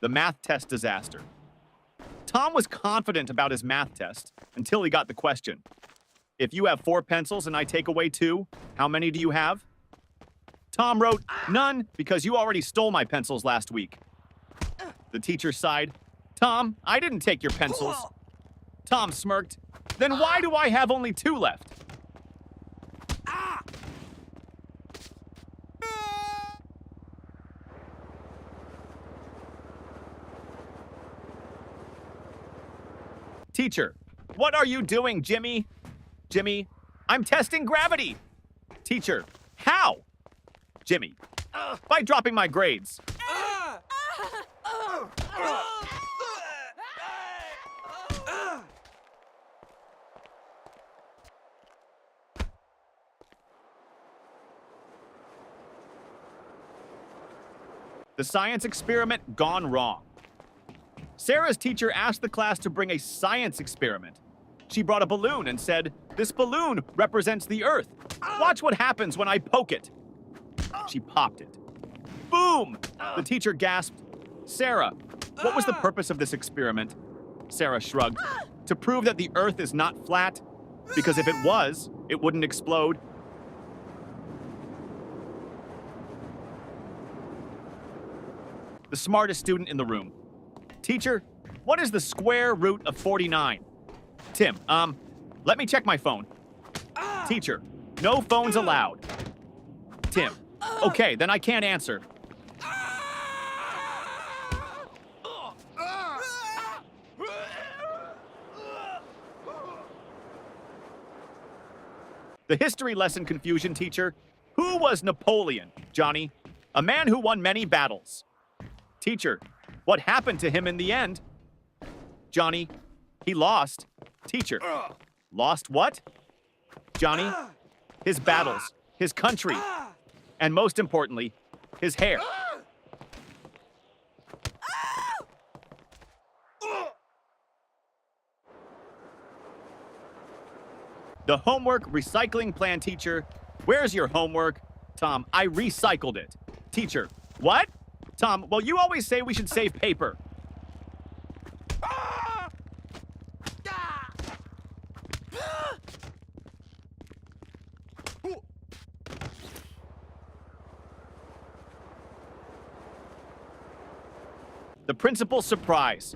The math test disaster. Tom was confident about his math test until he got the question. If you have 4 pencils and I take away 2, how many do you have? Tom wrote, none, because you already stole my pencils last week. The teacher sighed. Tom, I didn't take your pencils. Tom smirked. Then why do I have only 2 left? Teacher, what are you doing, Jimmy? Jimmy, I'm testing gravity. Teacher, how? Jimmy, by dropping my grades. The science experiment gone wrong. Sarah's teacher asked the class to bring a science experiment. She brought a balloon and said, "This balloon represents the Earth. Watch what happens when I poke it." She popped it. Boom! The teacher gasped, "Sarah, what was the purpose of this experiment?" Sarah shrugged. "To prove that the Earth is not flat, because if it was, it wouldn't explode." The smartest student in the room. Teacher, what is the square root of 49? Tim, let me check my phone. Teacher, no phones allowed. Tim, okay, then I can't answer. The history lesson confusion teacher. Who was Napoleon, Johnny? A man who won many battles. Teacher, what happened to him in the end? Johnny, he lost. Teacher, lost what? Johnny, his battles, his country, and most importantly, his hair. The homework recycling plan teacher. Where's your homework? Tom, I recycled it. Teacher, what? Tom, well, you always say we should save paper. The principal's surprise.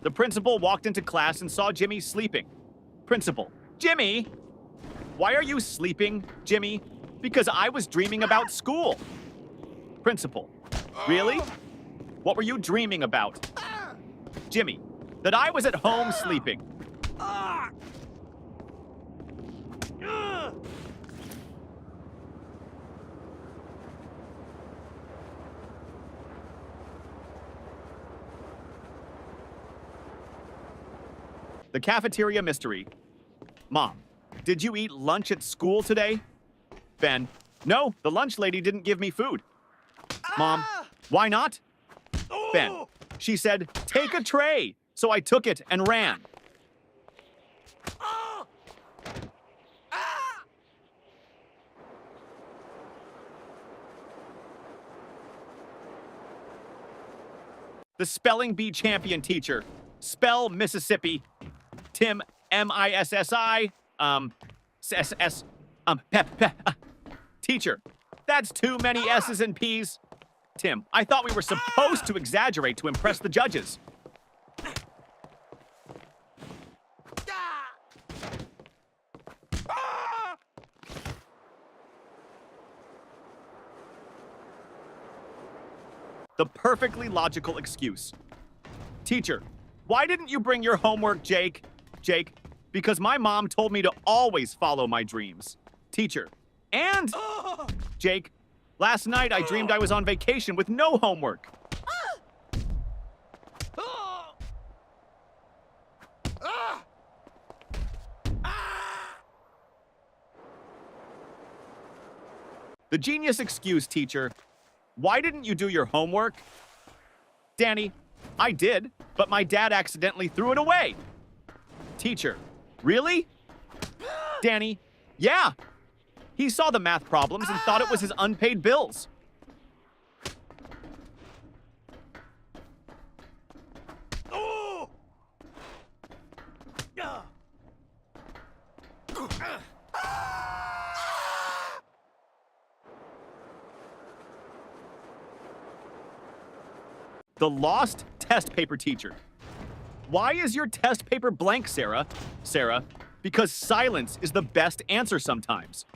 The principal walked into class and saw Jimmy sleeping. Principal, Jimmy! Why are you sleeping, Jimmy? Because I was dreaming about school. Principal, really? What were you dreaming about? Jimmy, that I was at home sleeping. The cafeteria mystery. Mom, did you eat lunch at school today? Ben, no, the lunch lady didn't give me food. Mom, why not? Ben, she said, take a tray. So I took it and ran. The spelling bee champion teacher. Spell Mississippi. Tim, M-I-S-S-I, S-S, Teacher, that's too many S's and P's. Tim, I thought we were supposed to exaggerate to impress the judges. The perfectly logical excuse. Teacher, why didn't you bring your homework, Jake? Jake, because my mom told me to always follow my dreams. Teacher, and Jake, last night I dreamed I was on vacation with no homework. The genius excuse, teacher. Why didn't you do your homework? Danny, I did, but my dad accidentally threw it away. Teacher, really? Danny, yeah. He saw the math problems and thought it was his unpaid bills. The lost test paper teacher. Why is your test paper blank, Sarah? Sarah, because silence is the best answer sometimes.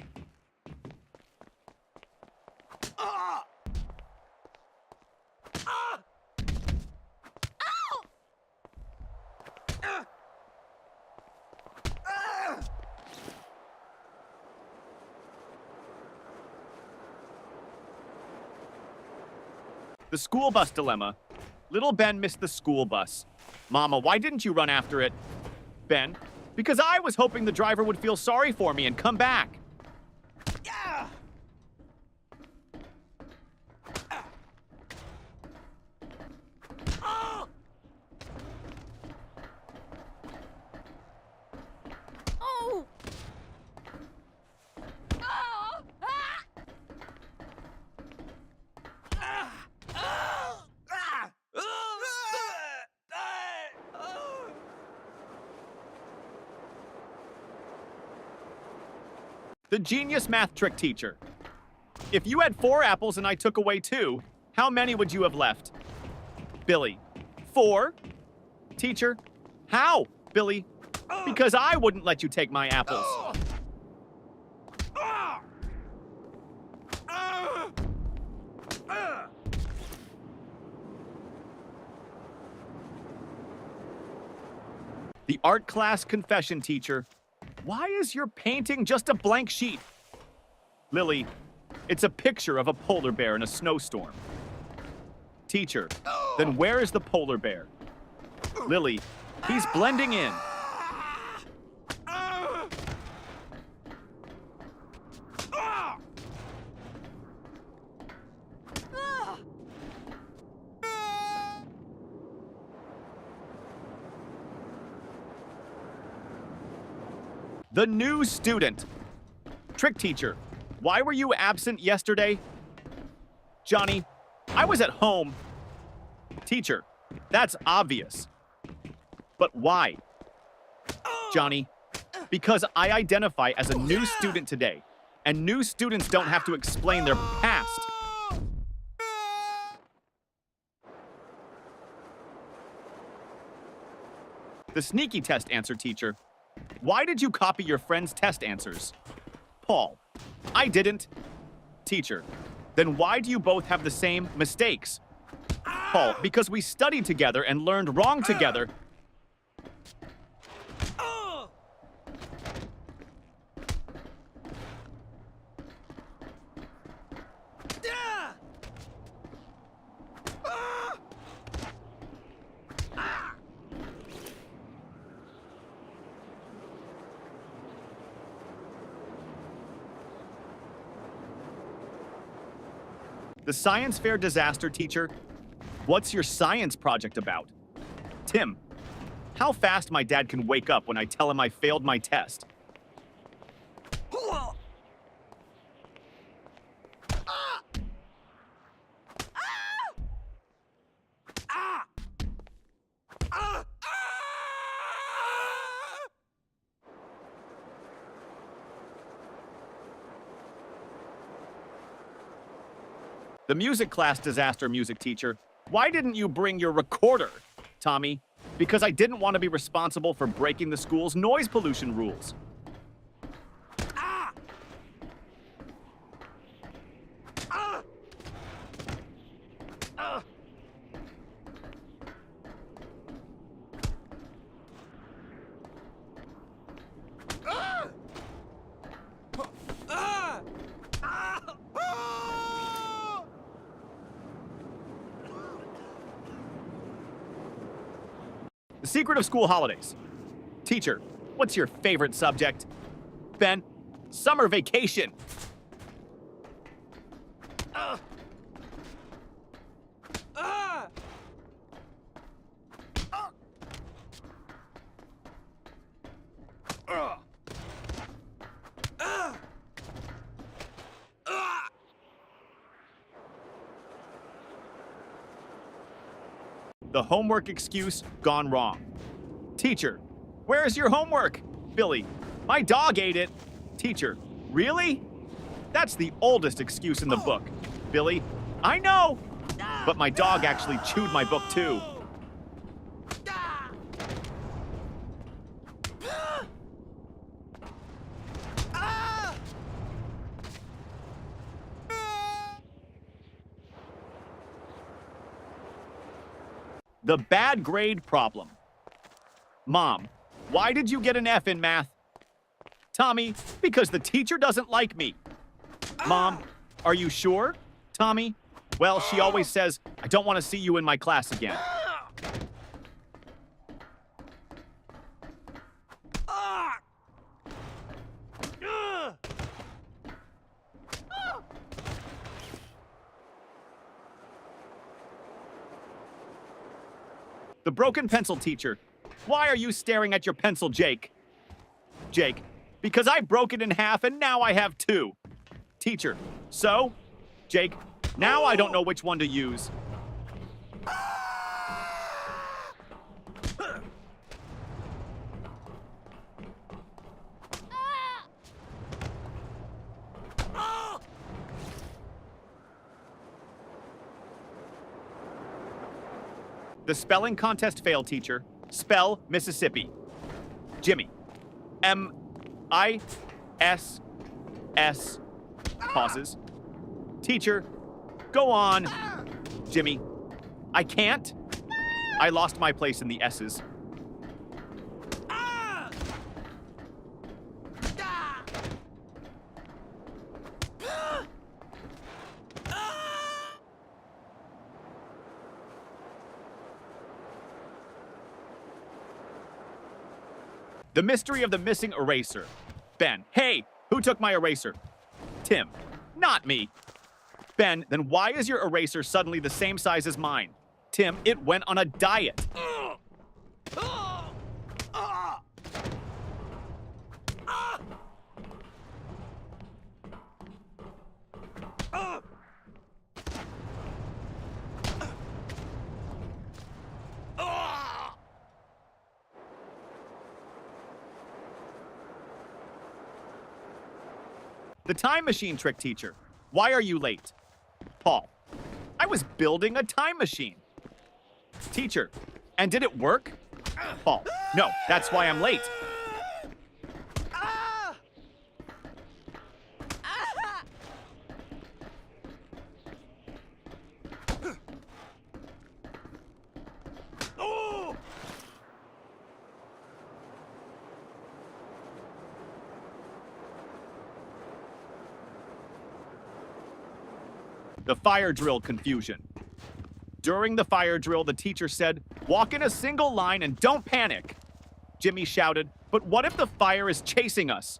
The school bus dilemma. Little Ben missed the school bus. Mama, why didn't you run after it? Ben, because I was hoping the driver would feel sorry for me and come back. Yeah. Oh. Oh. The genius math trick teacher. If you had 4 apples and I took away 2, how many would you have left? Billy, 4? Teacher, how? Billy, because I wouldn't let you take my apples. The art class confession teacher. Why is your painting just a blank sheet? Lily, it's a picture of a polar bear in a snowstorm. Teacher, then where is the polar bear? Lily, he's blending in. The new student. Trick teacher, why were you absent yesterday? Johnny, I was at home. Teacher, that's obvious. But why? Johnny, because I identify as a new student today, and new students don't have to explain their past. The sneaky test answer teacher. Why did you copy your friend's test answers? Paul, I didn't. Teacher, then why do you both have the same mistakes? Paul, because we studied together and learned wrong together. The science fair disaster teacher. What's your science project about? Tim, how fast my dad can wake up when I tell him I failed my test. The music class disaster music teacher. Why didn't you bring your recorder? Tommy, because I didn't want to be responsible for breaking the school's noise pollution rules. The secret of school holidays. Teacher, what's your favorite subject? Ben, summer vacation. The homework excuse gone wrong. Teacher, where's your homework? Billy, my dog ate it. Teacher, really? That's the oldest excuse in the book. Billy, I know. But my dog actually chewed my book too. The bad grade problem. Mom, why did you get an F in math? Tommy, because the teacher doesn't like me. Mom, are you sure? Tommy, well, she always says, I don't want to see you in my class again. The broken pencil teacher. Why are you staring at your pencil, Jake? Jake, because I broke it in half and now I have two. Teacher, so? Jake, now I don't know which one to use. The spelling contest failed, teacher. Spell Mississippi. Jimmy. M-I-S-S. Pauses. Teacher, go on. Jimmy. I can't. I lost my place in the S's. The mystery of the missing eraser. Ben, hey, who took my eraser? Tim, not me. Ben, then why is your eraser suddenly the same size as mine? Tim, it went on a diet. The time machine trick teacher. Why are you late? Paul. I was building a time machine. Teacher. And did it work? Paul. No, that's why I'm late. The fire drill confusion. During the fire drill, the teacher said, walk in a single line and don't panic. Jimmy shouted, but what if the fire is chasing us?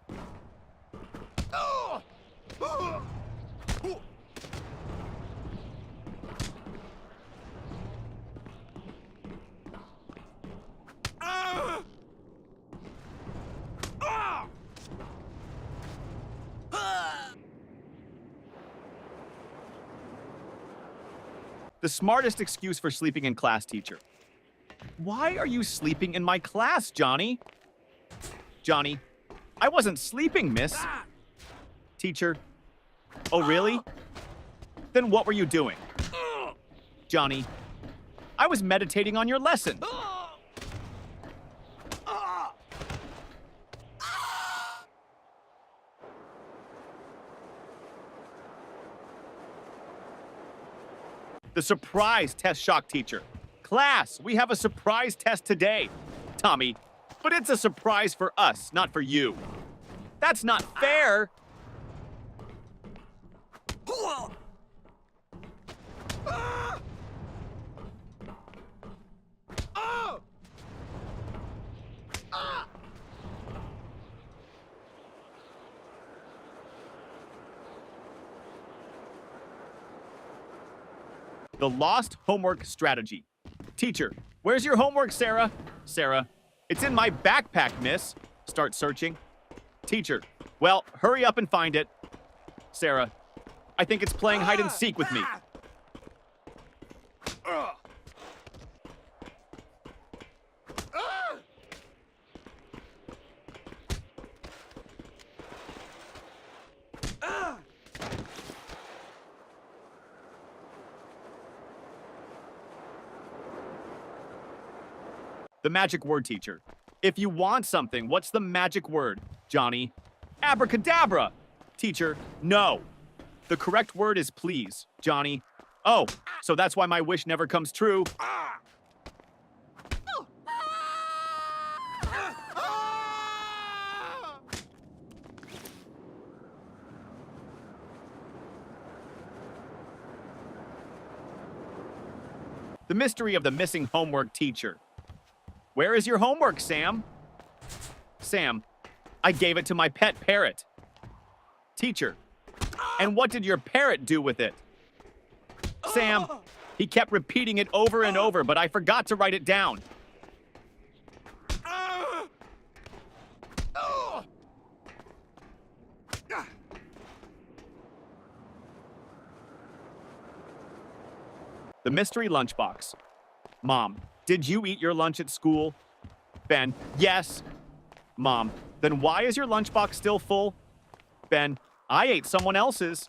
The smartest excuse for sleeping in class, teacher. Why are you sleeping in my class, Johnny? Johnny, I wasn't sleeping, miss. Teacher, oh really? Then what were you doing? Johnny, I was meditating on your lesson. The surprise test shock teacher. Class, we have a surprise test today. Tommy, but it's a surprise for us, not for you. That's not fair. The lost homework strategy. Teacher, where's your homework, Sarah? Sarah, it's in my backpack, miss. Start searching. Teacher, well, hurry up and find it. Sarah, I think it's playing hide and seek with me. The magic word, teacher. If you want something, what's the magic word, Johnny? Abracadabra! Teacher, no. The correct word is please, Johnny. Oh, so that's why my wish never comes true. The mystery of the missing homework teacher. Where is your homework, Sam? Sam, I gave it to my pet parrot. Teacher, and what did your parrot do with it? Sam, he kept repeating it over and over, but I forgot to write it down. The mystery lunchbox. Mom, did you eat your lunch at school? Ben, yes. Mom, then why is your lunchbox still full? Ben, I ate someone else's.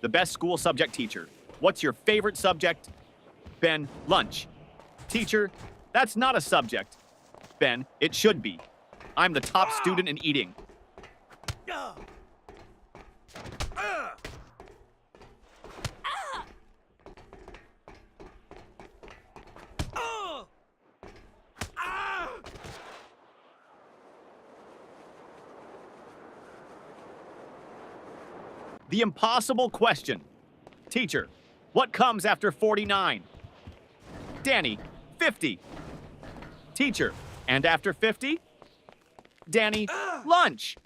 The best school subject teacher. What's your favorite subject? Ben, lunch. Teacher, that's not a subject. Ben, it should be. I'm the top student in eating. The impossible question. Teacher, what comes after 49? Danny, 50. Teacher, and after 50? Danny, lunch.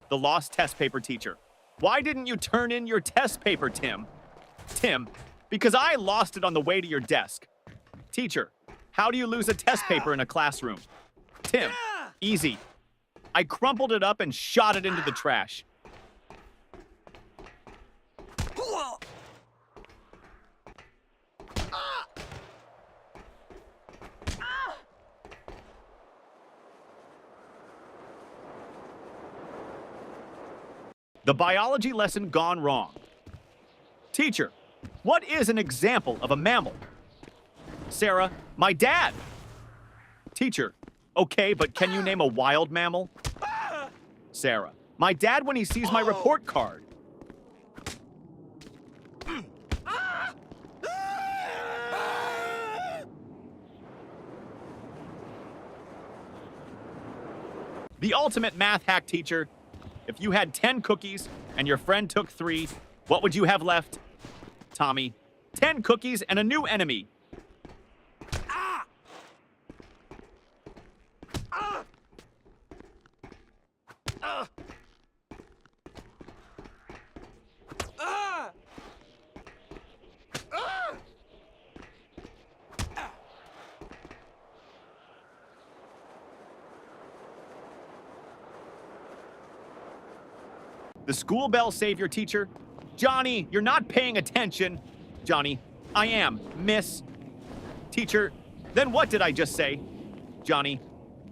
The lost test paper teacher. Why didn't you turn in your test paper, Tim? Tim, because I lost it on the way to your desk. Teacher, how do you lose a test paper in a classroom? Tim, easy. I crumpled it up and shot it into the trash. The biology lesson gone wrong. Teacher, what is an example of a mammal? Sarah, my dad. Teacher, okay, but can you name a wild mammal? Sarah, my dad when he sees my report card. The ultimate math hack teacher. If you had 10 cookies and your friend took 3, what would you have left? Tommy, 10 cookies and a new enemy. The school bell savior teacher. Johnny, you're not paying attention. Johnny, I am, miss. Teacher, then what did I just say? Johnny,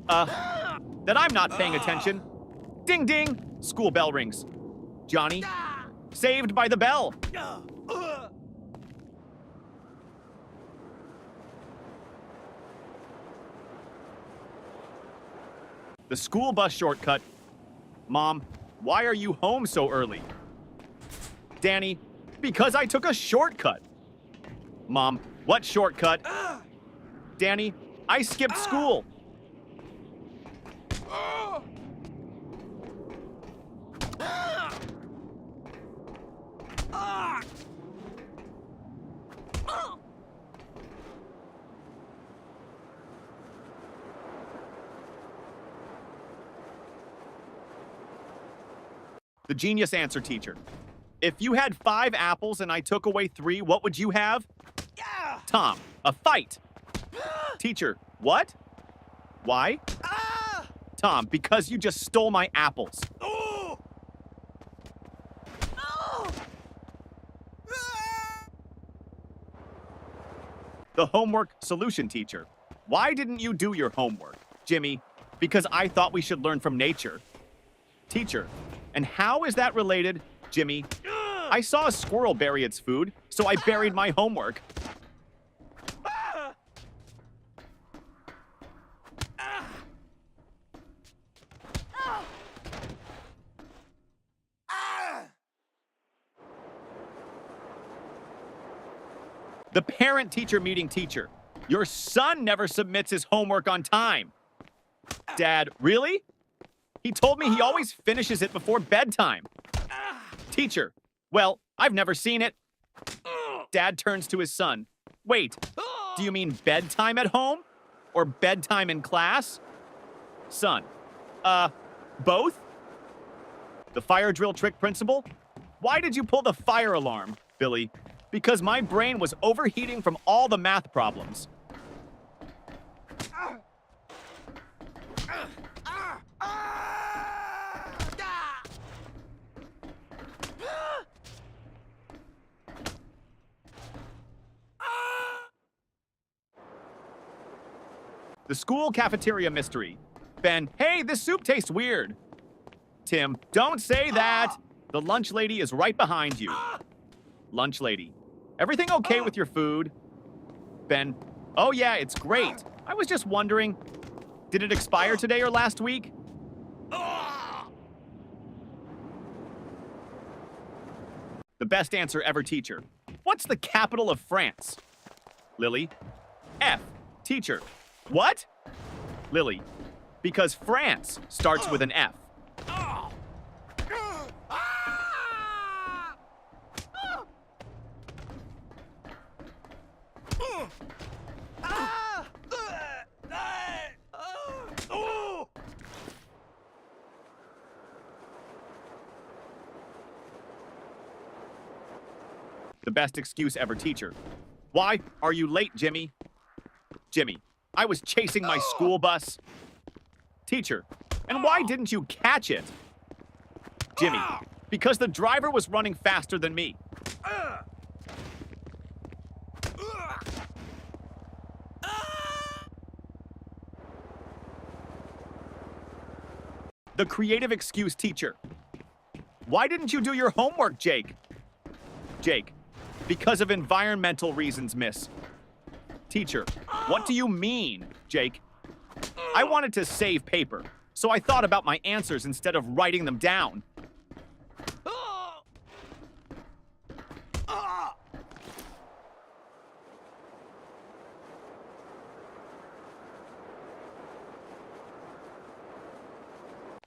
that I'm not paying attention. Ding ding, school bell rings. Johnny, saved by the bell. The school bus shortcut. Mom, why are you home so early? Danny, because I took a shortcut. Mom, what shortcut? Danny, I skipped school. The genius answer teacher. If you had 5 apples and I took away 3, what would you have? Tom, a fight. Teacher, what? Why? Tom, because you just stole my apples. The homework solution teacher. Why didn't you do your homework? Jimmy, because I thought we should learn from nature. Teacher, and how is that related? Jimmy, I saw a squirrel bury its food, so I buried my homework. The parent-teacher meeting teacher. Your son never submits his homework on time. Dad, really? He told me he always finishes it before bedtime. Teacher, well, I've never seen it. Dad turns to his son. Wait, do you mean bedtime at home? Or bedtime in class? Son, both? The fire drill trick principal? Why did you pull the fire alarm, Billy? Because my brain was overheating from all the math problems. The school cafeteria mystery. Ben, hey, this soup tastes weird. Tim, don't say that. The lunch lady is right behind you. Lunch lady, everything okay with your food? Ben, oh yeah, it's great. I was just wondering, did it expire today or last week? The best answer ever teacher. What's the capital of France? Lily, F. Teacher, what? Lily, because France starts with an F. The best excuse ever teacher. Why are you late, Jimmy? Jimmy, I was chasing my school bus. Teacher, and why didn't you catch it? Jimmy, because the driver was running faster than me. The creative excuse teacher. Why didn't you do your homework, Jake? Jake, because of environmental reasons, miss. Teacher, what do you mean, Jake? I wanted to save paper, so I thought about my answers instead of writing them down.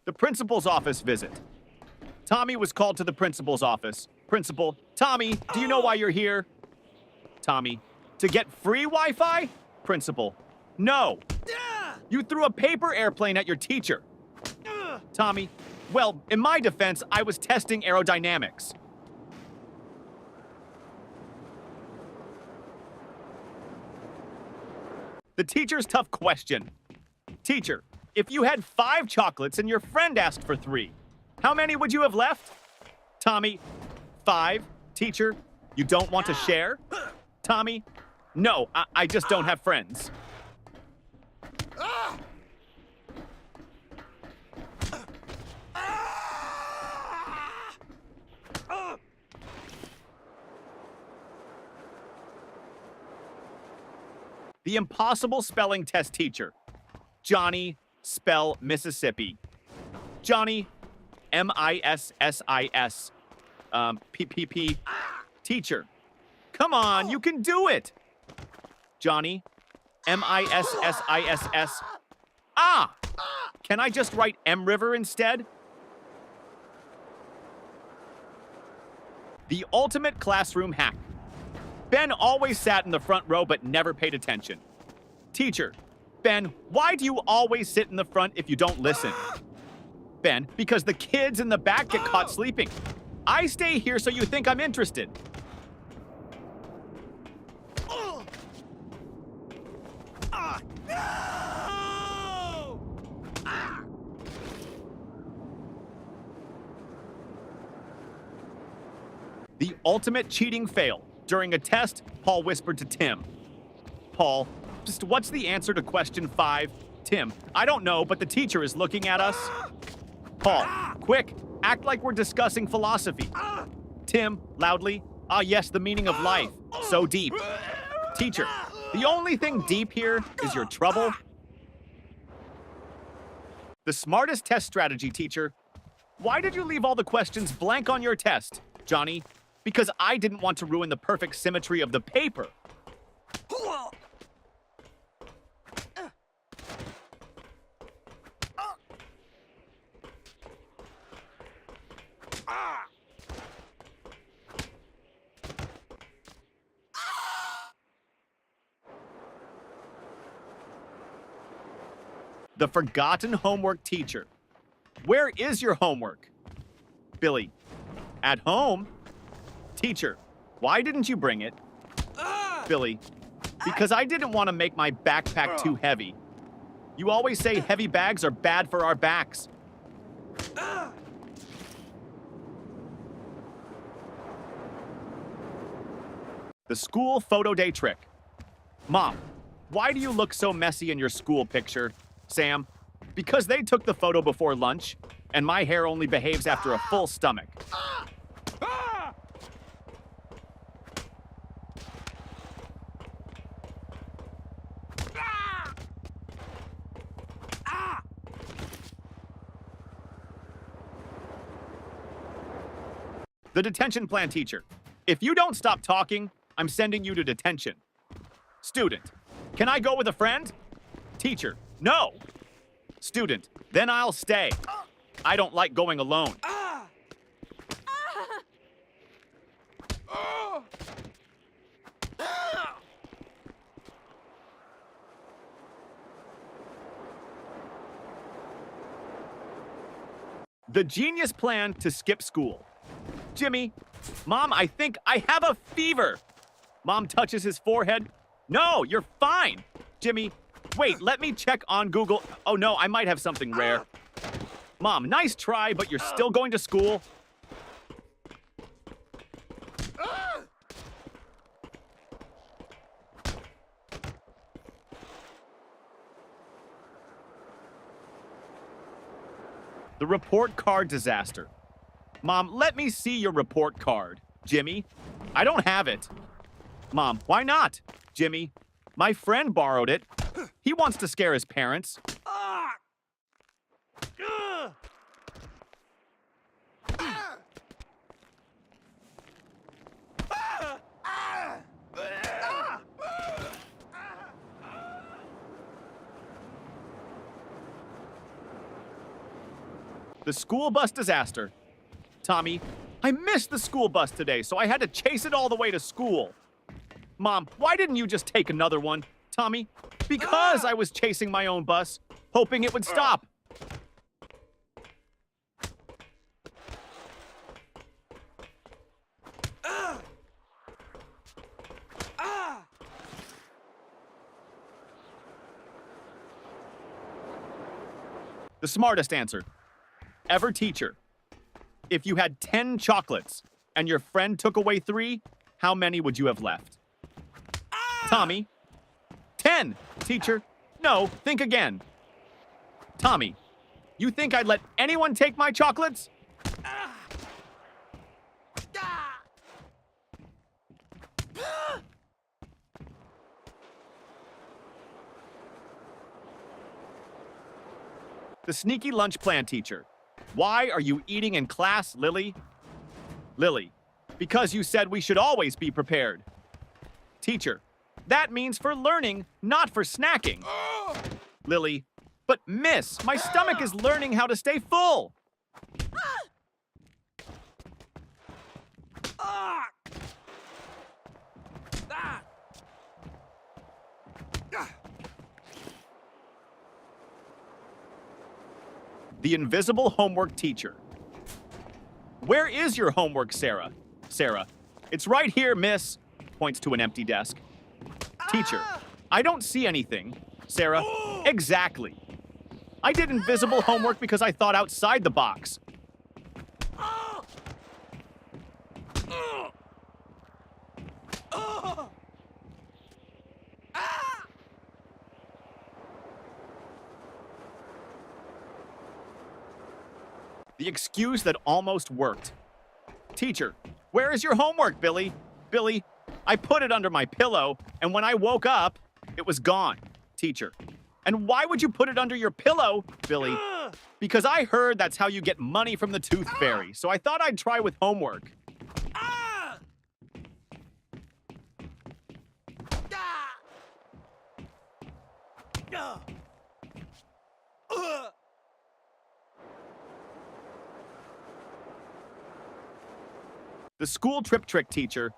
The principal's office visit. Tommy was called to the principal's office. Principal, Tommy, do you know why you're here? Tommy, to get free Wi-Fi? Principal, no. You threw a paper airplane at your teacher. Tommy, well, in my defense, I was testing aerodynamics. The teacher's tough question. Teacher, if you had 5 chocolates and your friend asked for 3, how many would you have left? Tommy, 5. Teacher, you don't want to share? Tommy, no, I just don't have friends. The impossible spelling test teacher. Johnny, spell Mississippi. Johnny, M-I-S-S-I-S. P-P-P. Teacher, come on, you can do it. Johnny, M-I-S-S-I-S-S. Ah! Can I just write M River instead? The ultimate classroom hack. Ben always sat in the front row but never paid attention. Teacher, Ben, why do you always sit in the front if you don't listen? Ben, because the kids in the back get caught sleeping. I stay here so you think I'm interested. The ultimate cheating fail. During a test, Paul whispered to Tim. Paul, just what's the answer to question 5? Tim, I don't know, but the teacher is looking at us. Paul, quick, act like we're discussing philosophy. Tim, loudly, ah yes, the meaning of life. So deep. Teacher, the only thing deep here is your trouble. The smartest test strategy, teacher. Why did you leave all the questions blank on your test, Johnny? Because I didn't want to ruin the perfect symmetry of the paper. The forgotten homework teacher. Where is your homework? Billy, at home? Teacher, why didn't you bring it? Billy, because I didn't want to make my backpack too heavy. You always say heavy bags are bad for our backs. The school photo day trick. Mom, why do you look so messy in your school picture? Sam, because they took the photo before lunch, and my hair only behaves after a full stomach. The detention plan teacher. If you don't stop talking, I'm sending you to detention. Student, can I go with a friend? Teacher, no. Student, then I'll stay. I don't like going alone. The genius plan to skip school. Jimmy, Mom, I think I have a fever. Mom touches his forehead. No, you're fine. Jimmy, wait, let me check on Google. Oh no, I might have something rare. Mom, nice try, but you're still going to school. The report card disaster. Mom, let me see your report card. Jimmy, I don't have it. Mom, why not? Jimmy, my friend borrowed it. He wants to scare his parents. The school bus disaster. Tommy, I missed the school bus today, so I had to chase it all the way to school. Mom, why didn't you just take another one? Tommy, because I was chasing my own bus, hoping it would stop. The smartest answer. Ever teacher. If you had 10 chocolates and your friend took away 3, how many would you have left? Tommy. 10, teacher. No, think again. Tommy, you think I'd let anyone take my chocolates? The sneaky lunch plan teacher. Why are you eating in class, Lily? Lily, because you said we should always be prepared. Teacher, that means for learning, not for snacking. Lily, but miss, my stomach is learning how to stay full. The invisible homework teacher. Where is your homework, Sarah? Sarah, it's right here, miss. Points to an empty desk. Teacher, I don't see anything. Sarah, exactly. I did invisible homework because I thought outside the box. The excuse that almost worked. Teacher, where is your homework, Billy? Billy, I put it under my pillow, and when I woke up, it was gone. Teacher, and why would you put it under your pillow, Billy? Because I heard that's how you get money from the Tooth Fairy, so I thought I'd try with homework. The school trip trick, teacher.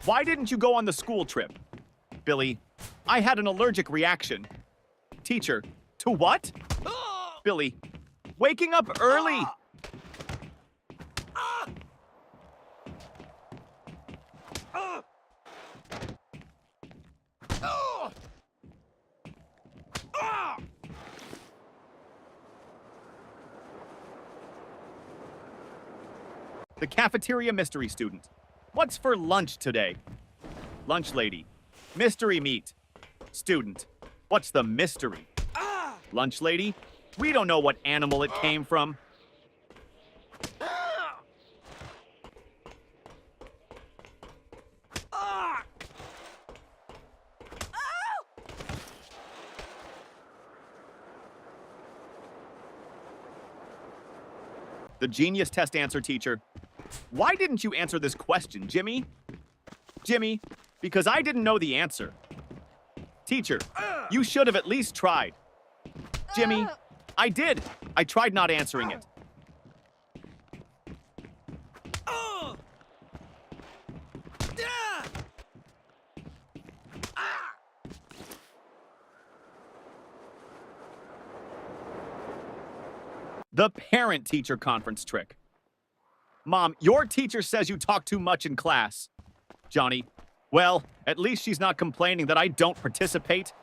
Why didn't you go on the school trip? Billy, I had an allergic reaction. Teacher, to what? Billy, waking up early. The cafeteria mystery student. What's for lunch today? Lunch lady. Mystery meat. Student. What's the mystery? Lunch lady. We don't know what animal it came from. The genius test answer, teacher. Why didn't you answer this question, Jimmy? Jimmy, because I didn't know the answer. Teacher, you should have at least tried. Jimmy, I did. I tried not answering it. The parent-teacher conference trick. Mom, your teacher says you talk too much in class. Johnny, well, at least she's not complaining that I don't participate.